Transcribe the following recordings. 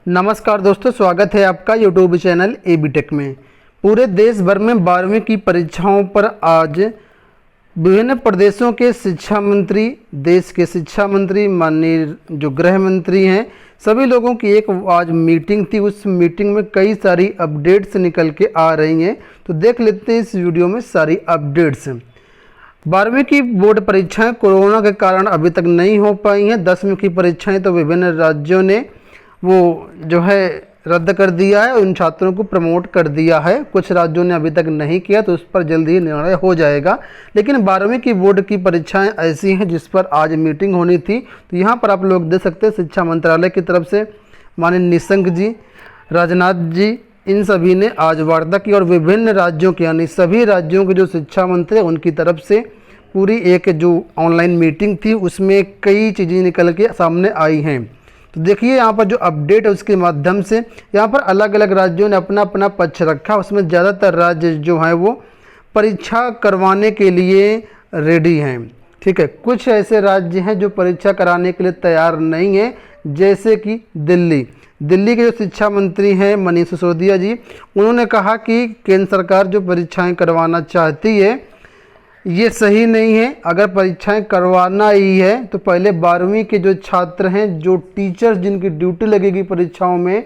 नमस्कार दोस्तों, स्वागत है आपका यूट्यूब चैनल एबी टेक में। पूरे देश भर में 12वीं की परीक्षाओं पर आज विभिन्न प्रदेशों के शिक्षा मंत्री, देश के शिक्षा मंत्री, माननीय जो गृह मंत्री हैं, सभी लोगों की एक आज मीटिंग थी। उस मीटिंग में कई सारी अपडेट्स निकल के आ रही हैं, तो देख लेते हैं इस वीडियो में सारी अपडेट्स। 12वीं की बोर्ड परीक्षाएं कोरोना के कारण अभी तक नहीं हो पाई हैं। 10वीं की परीक्षाएं तो विभिन्न राज्यों ने वो जो है रद्द कर दिया है, उन छात्रों को प्रमोट कर दिया है। कुछ राज्यों ने अभी तक नहीं किया, तो उस पर जल्द ही निर्णय हो जाएगा। लेकिन 12वीं की बोर्ड की परीक्षाएं ऐसी हैं जिस पर आज मीटिंग होनी थी। तो यहाँ पर आप लोग देख सकते हैं शिक्षा मंत्रालय की तरफ से माननीय निशंक जी, राजनाथ जी, इन सभी ने आज वार्ता की और विभिन्न राज्यों के यानी सभी राज्यों के जो शिक्षा मंत्री हैं उनकी तरफ से पूरी एक जो ऑनलाइन मीटिंग थी उसमें कई चीज़ें निकल के सामने आई हैं। तो देखिए यहाँ पर जो अपडेट है उसके माध्यम से यहाँ पर अलग अलग राज्यों ने अपना अपना पक्ष रखा। उसमें ज़्यादातर राज्य जो हैं वो परीक्षा करवाने के लिए रेडी हैं। ठीक है, कुछ ऐसे राज्य हैं जो परीक्षा कराने के लिए तैयार नहीं हैं, जैसे कि दिल्ली के जो शिक्षा मंत्री हैं मनीष सिसोदिया जी, उन्होंने कहा कि केंद्र सरकार जो परीक्षाएं करवाना चाहती है ये सही नहीं है। अगर परीक्षाएं करवाना ही है तो पहले 12वीं के जो छात्र हैं, जो टीचर्स जिनकी ड्यूटी लगेगी परीक्षाओं में,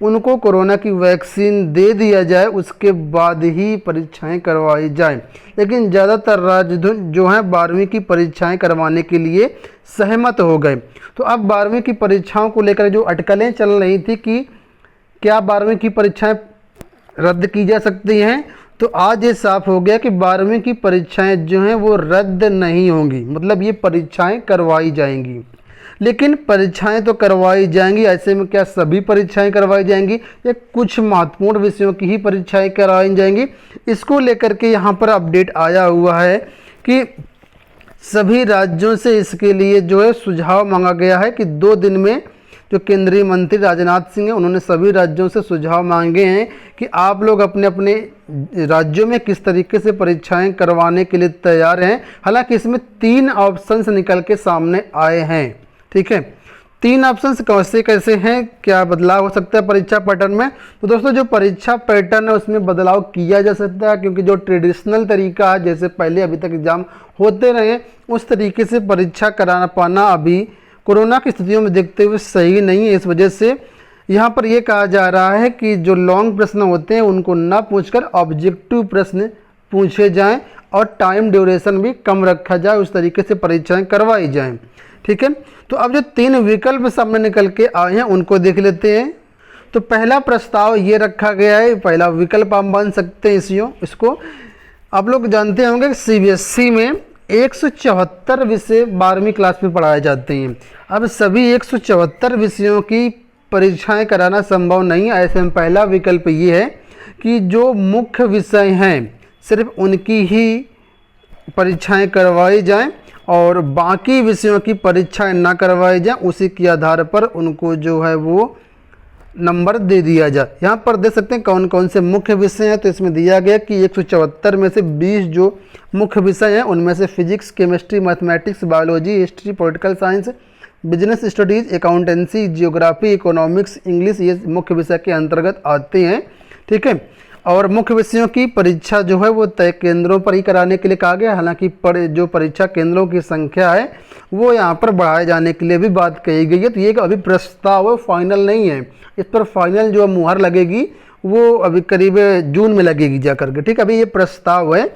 उनको कोरोना की वैक्सीन दे दिया जाए, उसके बाद ही परीक्षाएं करवाई जाएं। लेकिन ज़्यादातर राज्य जो हैं 12वीं की परीक्षाएं करवाने के लिए सहमत हो गए। तो अब 12वीं की परीक्षाओं को लेकर जो अटकलें चल रही थी कि क्या 12वीं की परीक्षाएं रद्द की जा सकती हैं, तो आज ये साफ हो गया कि 12वीं की परीक्षाएं जो हैं वो रद्द नहीं होंगी, मतलब ये परीक्षाएं करवाई जाएंगी। लेकिन परीक्षाएं तो करवाई जाएंगी, ऐसे में क्या सभी परीक्षाएं करवाई जाएंगी या कुछ महत्वपूर्ण विषयों की ही परीक्षाएं करवाई जाएंगी, इसको लेकर के यहाँ पर अपडेट आया हुआ है कि सभी राज्यों से इसके लिए जो है सुझाव मांगा गया है कि 2 दिन में जो केंद्रीय मंत्री राजनाथ सिंह हैं उन्होंने सभी राज्यों से सुझाव मांगे हैं कि आप लोग अपने अपने राज्यों में किस तरीके से परीक्षाएं करवाने के लिए तैयार हैं। हालांकि इसमें 3 ऑप्शंस निकल के सामने आए हैं। ठीक है, 3 ऑप्शंस कैसे कैसे हैं, क्या बदलाव हो सकता है परीक्षा पैटर्न में। तो दोस्तों जो परीक्षा पैटर्न है उसमें बदलाव किया जा सकता है, क्योंकि जो ट्रेडिशनल तरीका है, जैसे पहले अभी तक एग्ज़ाम होते रहे, उस तरीके से परीक्षा कराना पाना अभी कोरोना की स्थितियों में देखते हुए सही नहीं है। इस वजह से यहाँ पर यह कहा जा रहा है कि जो लॉन्ग प्रश्न होते हैं उनको ना पूछकर ऑब्जेक्टिव प्रश्न पूछे जाएं और टाइम ड्यूरेशन भी कम रखा जाए, उस तरीके से परीक्षाएं करवाई जाएं। ठीक है, तो अब जो 3 विकल्प सामने निकल के आए हैं उनको देख लेते हैं। तो पहला प्रस्ताव ये रखा गया है, पहला विकल्प आप मान सकते हैं इसको। आप लोग जानते होंगे CBSE में 174 विषय 12वीं क्लास में पढ़ाए जाते हैं। अब सभी 174 विषयों की परीक्षाएं कराना संभव नहीं है। ऐसे में पहला विकल्प ये है कि जो मुख्य विषय हैं सिर्फ उनकी ही परीक्षाएं करवाई जाएं और बाकी विषयों की परीक्षाएं ना करवाई जाएं, उसी के आधार पर उनको जो है वो नंबर दे दिया जाए। यहाँ पर देख सकते हैं कौन कौन से मुख्य विषय हैं। तो इसमें दिया गया कि 174 में से 20 जो मुख्य विषय हैं उनमें से physics, chemistry, mathematics, biology, history, political science, business studies, accountancy, geography, economics, English, ये मुख्य विषय के अंतर्गत आते हैं। ठीक है, और मुख्य विषयों की परीक्षा जो है वो तय केंद्रों पर ही कराने के लिए कहा गया। हालांकि जो परीक्षा केंद्रों की संख्या है वो यहाँ पर बढ़ाए जाने के लिए भी बात कही गई है। तो ये अभी प्रस्ताव है, फाइनल नहीं है। इस पर फाइनल जो मुहर लगेगी वो अभी करीब जून में लगेगी जा करके। ठीक है, अभी ये प्रस्ताव है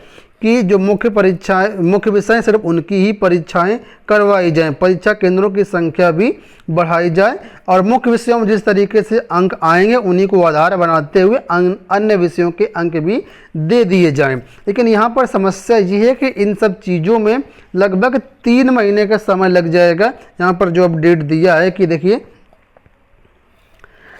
कि जो मुख्य विषय सिर्फ उनकी ही परीक्षाएं करवाई जाएं, परीक्षा केंद्रों की संख्या भी बढ़ाई जाए और मुख्य विषयों में जिस तरीके से अंक आएंगे उन्हीं को आधार बनाते हुए अन्य विषयों के अंक भी दे दिए जाएं। लेकिन यहाँ पर समस्या ये है कि इन सब चीज़ों में लगभग 3 महीने का समय लग जाएगा। यहाँ पर जो अपडेट दिया है कि देखिए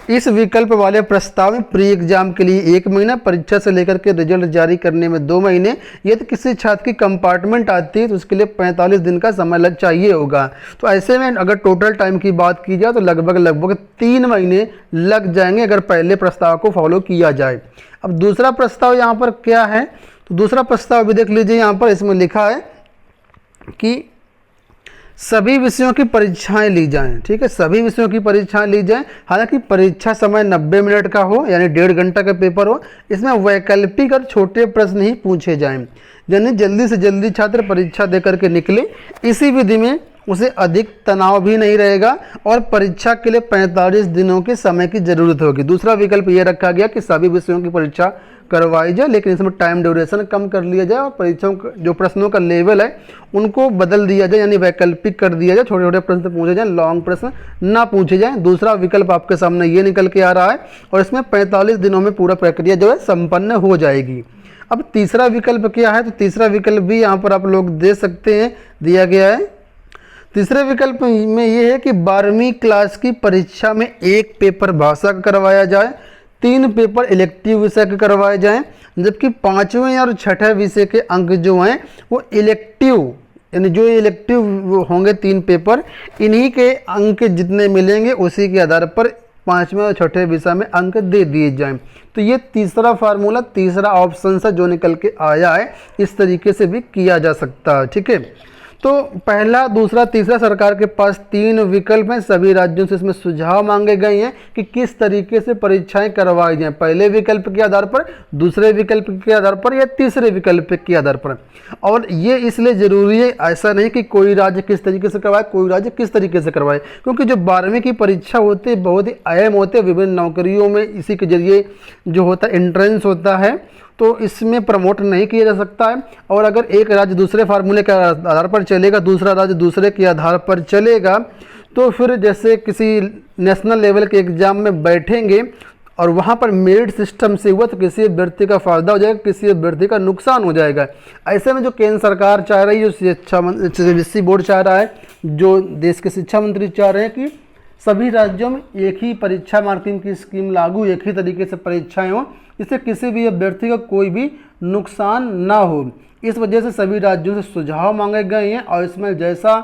इस विकल्प वाले प्रस्ताव में प्री एग्जाम के लिए 1 महीना, परीक्षा से लेकर के रिजल्ट जारी करने में 2 महीने, यदि किसी छात्र की कंपार्टमेंट आती है तो उसके लिए 45 दिन का समय चाहिए होगा। तो ऐसे में अगर टोटल टाइम की बात की जाए तो लगभग 3 महीने लग जाएंगे अगर पहले प्रस्ताव को फॉलो किया जाए। अब दूसरा प्रस्ताव यहाँ पर क्या है, तो दूसरा प्रस्ताव भी देख लीजिए। यहाँ पर इसमें लिखा है कि सभी विषयों की परीक्षाएं ली जाएं। ठीक है, सभी विषयों की परीक्षाएं ली जाएं। हालांकि परीक्षा समय 90 मिनट का हो, यानी 1.5 घंटा का पेपर हो। इसमें वैकल्पिक और छोटे प्रश्न ही पूछे जाएं, यानी जल्दी से जल्दी छात्र परीक्षा दे करके निकले। इसी विधि में उसे अधिक तनाव भी नहीं रहेगा और परीक्षा के लिए 45 दिनों के समय की जरूरत होगी। दूसरा विकल्प ये रखा गया कि सभी विषयों की परीक्षा करवाई जाए, लेकिन इसमें टाइम ड्यूरेशन कम कर लिया जाए और परीक्षाओं का जो प्रश्नों का लेवल है उनको बदल दिया जाए, यानी वैकल्पिक कर दिया जाए। छोटे छोटे प्रश्न पूछे जाए, लॉन्ग प्रश्न ना पूछे जाए। दूसरा विकल्प आपके सामने ये निकल के आ रहा है और इसमें 45 दिनों में पूरा प्रक्रिया जो है संपन्न हो जाएगी। अब तीसरा विकल्प क्या है, तो तीसरा विकल्प भी यहाँ पर आप लोग दे सकते हैं, दिया गया है। तीसरे विकल्प में ये है कि 12वीं क्लास की परीक्षा में एक पेपर भाषा का करवाया जाए, 3 पेपर इलेक्टिव विषय के करवाए जाएं, जबकि 5वें और 6ठे विषय के अंक जो हैं वो इलेक्टिव, यानी जो इलेक्टिव होंगे 3 पेपर, इन्हीं के अंक जितने मिलेंगे उसी के आधार पर 5वें और 6ठे विषय में अंक दे दिए जाएं। तो ये तीसरा फार्मूला, तीसरा ऑप्शन है जो निकल के आया है। इस तरीके से भी किया जा सकता है। ठीक है, तो पहला, दूसरा, तीसरा सरकार के पास 3 विकल्प हैं। सभी राज्यों से इसमें सुझाव मांगे गए हैं कि किस तरीके से परीक्षाएं करवाई जाएं, पहले विकल्प के आधार पर, दूसरे विकल्प के आधार पर या तीसरे विकल्प के आधार पर। और ये इसलिए ज़रूरी है, ऐसा नहीं कि कोई राज्य किस तरीके से करवाए, कोई राज्य किस तरीके से करवाए, क्योंकि जो 12वीं की परीक्षा होती है बहुत ही अहम होते हैं। विभिन्न नौकरियों में इसी के जरिए जो होता है एंट्रेंस होता है, तो इसमें प्रमोट नहीं किया जा सकता है। और अगर एक राज्य दूसरे फार्मूले के आधार पर चलेगा, दूसरा राज्य दूसरे के आधार पर चलेगा, तो फिर जैसे किसी नेशनल लेवल के एग्ज़ाम में बैठेंगे और वहाँ पर मेरिट सिस्टम से हुआ तो किसी अभ्यर्थी का फ़ायदा हो जाएगा, किसी अभ्यर्थी का नुकसान हो जाएगा। ऐसे में जो केंद्र सरकार चाह रही है, CBSE बोर्ड चाह रहा है, जो देश के शिक्षा मंत्री चाह रहे हैं कि सभी राज्यों में एक ही परीक्षा मार्किंग की स्कीम लागू, एक ही तरीके से परीक्षाएं हों, इससे किसी भी अभ्यर्थी का कोई भी नुकसान ना हो। इस वजह से सभी राज्यों से सुझाव मांगे गए हैं और इसमें जैसा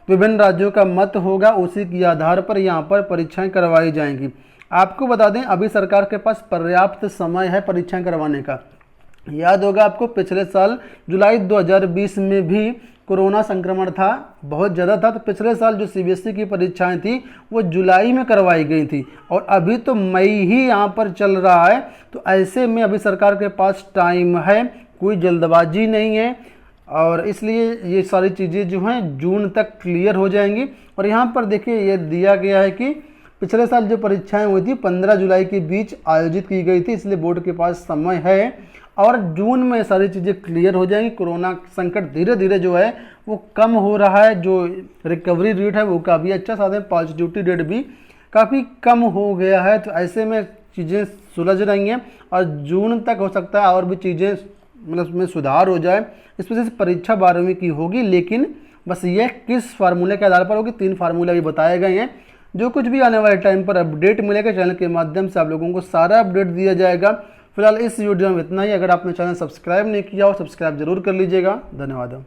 विभिन्न राज्यों का मत होगा उसी के आधार पर यहाँ पर परीक्षाएं करवाई जाएंगी। आपको बता दें, अभी सरकार के पास पर्याप्त समय है परीक्षाएं करवाने का। याद होगा आपको, पिछले साल जुलाई 2020 में भी कोरोना संक्रमण था, बहुत ज़्यादा था, तो पिछले साल जो CBSE की परीक्षाएं थी वो जुलाई में करवाई गई थी और अभी तो मई ही यहाँ पर चल रहा है। तो ऐसे में अभी सरकार के पास टाइम है, कोई जल्दबाजी नहीं है और इसलिए ये सारी चीज़ें जो हैं जून तक क्लियर हो जाएंगी। और यहाँ पर देखिए ये दिया गया है कि पिछले साल जो परीक्षाएं हुई थी 15 जुलाई के बीच आयोजित की गई थी, इसलिए बोर्ड के पास समय है और जून में सारी चीज़ें क्लियर हो जाएंगी। कोरोना संकट धीरे धीरे जो है वो कम हो रहा है, जो रिकवरी रेट है वो काफ़ी अच्छा, साथ में पॉजिटिविटी रेट भी काफ़ी कम हो गया है। तो ऐसे में चीज़ें सुलझ रही हैं और जून तक हो सकता है और भी चीज़ें मतलब उसमें सुधार हो जाए। इस वजह से परीक्षा 12वीं की होगी, लेकिन बस ये किस फार्मूले के आधार पर होगी, 3 फार्मूले भी बताए गए हैं। जो कुछ भी आने वाले टाइम पर अपडेट मिलेगा चैनल के माध्यम से आप लोगों को सारा अपडेट दिया जाएगा। फिलहाल इस वीडियो में इतना ही। अगर आपने चैनल सब्सक्राइब नहीं किया हो, सब्सक्राइब जरूर कर लीजिएगा। धन्यवाद।